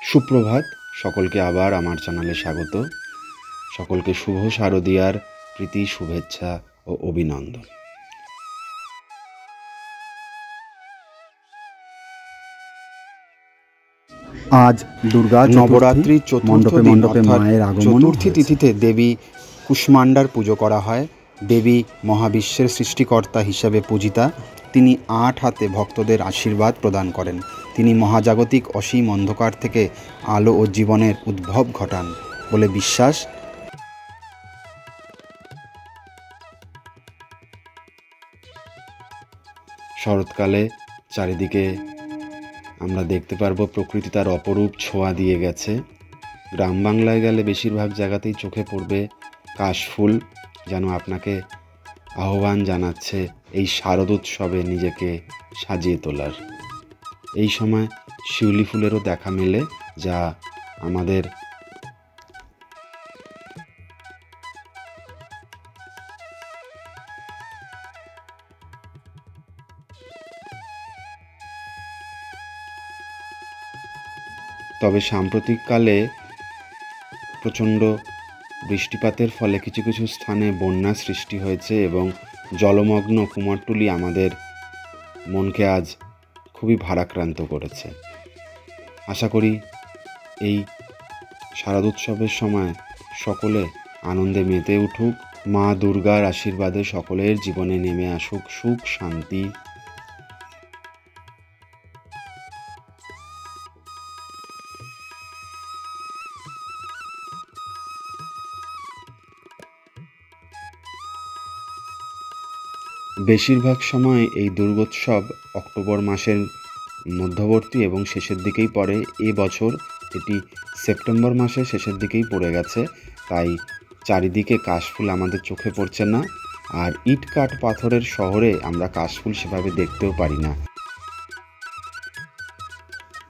সুপ্রভাত, সকলকে আবার আমার চ্যানেলে স্বাগত। সকলকে শুভ শারদীয়ার প্রীতি, শুভেচ্ছা ও অভিনন্দন। আজ দুর্গা নবরাত্রি মণ্ডপে মণ্ডপে মায়ের আগমন। চতুর্থী তিথিতে দেবী কুষ্মাণ্ডার পুজো করা হয়। দেবী মহাবিশ্বের সৃষ্টিকর্তা হিসাবে পূজিতা। তিনি 8 হাতে ভক্তদের আশীর্বাদ প্রদান করেন। তিনি মহাজাগতিক অসীম অন্ধকার থেকে আলো ও জীবনের উদ্ভব ঘটান বলে বিশ্বাস। শরৎকালে চারিদিকে আমরা দেখতে পারবো প্রকৃতি তার অপরূপ ছোঁয়া দিয়ে গেছে। গ্রাম বাংলায় গেলে বেশিরভাগ জায়গাতেই চোখে পড়বে কাশফুল, যেন আপনাকে আহ্বান জানাচ্ছে এই শারদোৎসবে নিজেকে সাজিয়ে তোলার। এই সময় শিউলি ফুলেরও দেখা মেলে, যা আমাদের তবে সাম্প্রতিককালে প্রচণ্ড বৃষ্টিপাতের ফলে কিছু কিছু স্থানে বন্যা সৃষ্টি হয়েছে এবং জলমগ্ন কুমারটুলি আমাদের মনকে আজ খুবই ভারাক্রান্ত করেছে। আশা করি এই শারদোৎসবের সময় সকলে আনন্দে মেতে উঠুক। মা দুর্গার আশীর্বাদে সকলের জীবনে নেমে আসুক সুখ, শান্তি। বেশিরভাগ সময় এই দুর্গোৎসব অক্টোবর মাসের মধ্যবর্তী এবং শেষের দিকেই পড়ে। এবছর এটি সেপ্টেম্বর মাসের শেষের দিকেই পড়ে গেছে, তাই চারিদিকে কাশফুল আমাদের চোখে পড়ছে না। আর ইট কাঠ পাথরের শহরে আমরা কাশফুল সেভাবে দেখতেও পারি না।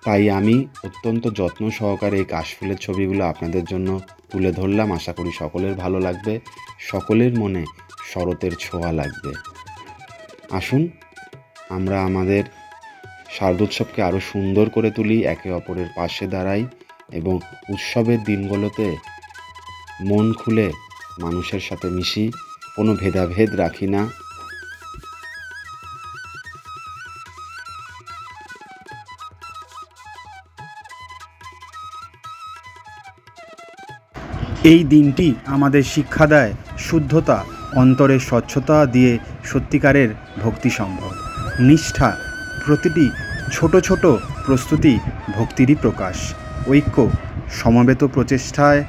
তাই আমি অত্যন্ত যত্ন সহকারে এই কাশফুলের ছবিগুলো আপনাদের জন্য তুলে ধরলাম। আশা করি সকলের ভালো লাগবে, সকলের মনে শরতের ছোঁয়া লাগবে। আসুন আমরা আমাদের শারদোৎসবকে আরও সুন্দর করে তুলি, একে অপরের পাশে দাঁড়াই এবং উৎসবের দিনগুলোতে মন খুলে মানুষের সাথে মিশি, কোনো ভেদাভেদ রাখি না। এই দিনটি আমাদের শিক্ষা দেয় শুদ্ধতা, অন্তরের স্বচ্ছতা দিয়ে সত্যিকারের ভক্তি সম্ভব। নিষ্ঠা, প্রতিটি ছোট ছোট প্রস্তুতি ভক্তিরই প্রকাশ। ঐক্য, সমবেত প্রচেষ্টায়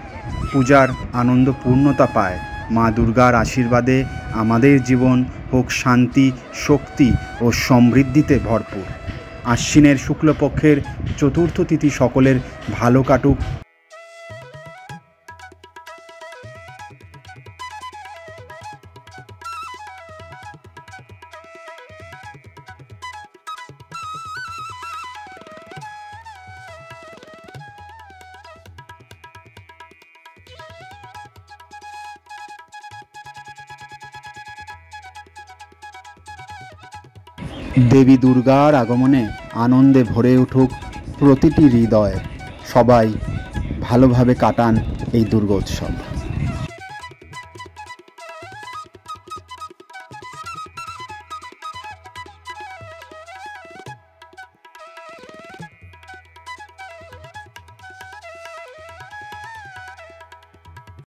পূজার আনন্দ পূর্ণতা পায়। মা দুর্গার আশীর্বাদে আমাদের জীবন হোক শান্তি, শক্তি ও সমৃদ্ধিতে ভরপুর। আশ্বিনের শুক্লপক্ষের চতুর্থ তিথি সকলের ভালো কাটুক। দেবী দুর্গার আগমনে আনন্দে ভরে উঠুক প্রতিটি হৃদয়। সবাই ভালোভাবে কাটান এই দুর্গোৎসব।